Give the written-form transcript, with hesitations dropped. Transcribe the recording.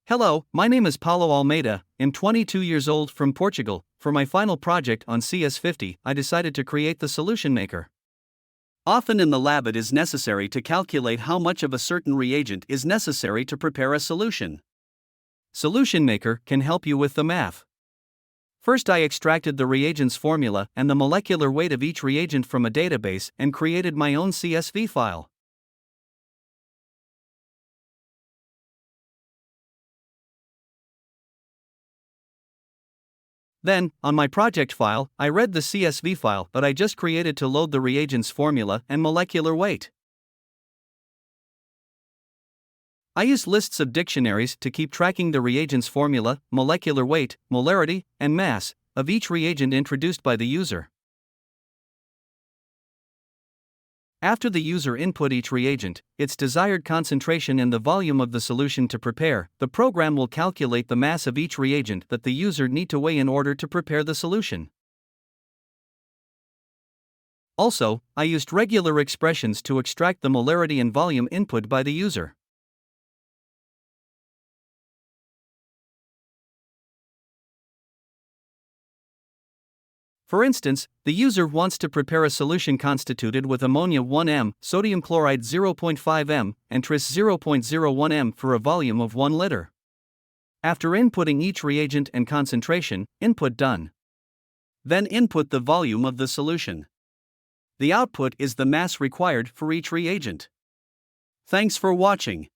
Hello, my name is Paulo Almeida. I'm 22 years old from Portugal. For my final project on CS50, I decided to create the solution maker. Often in the lab, it is necessary to calculate how much of a certain reagent is necessary to prepare a solution. Solution maker can help you with the math. First, I extracted the reagent's formula and the molecular weight of each reagent from a database and created my own CSV file. Then, on my project file, I read the CSV file but I just created to load the reagent's formula and molecular weight. I use lists of dictionaries to keep tracking the reagent's formula, molecular weight, molarity, and mass of each reagent introduced by the user. After the user input each reagent, its desired concentration and the volume of the solution to prepare, the program will calculate the mass of each reagent that the user need to weigh in order to prepare the solution. Also, I used regular expressions to extract the molarity and volume input by the user. For instance, the user wants to prepare a solution constituted with ammonia 1 m, sodium chloride 0.5 m, and tris 0.01 m for a volume of 1 liter. After inputting each reagent and concentration, input done. Then input the volume of the solution. The output is the mass required for each reagent. Thanks for watching.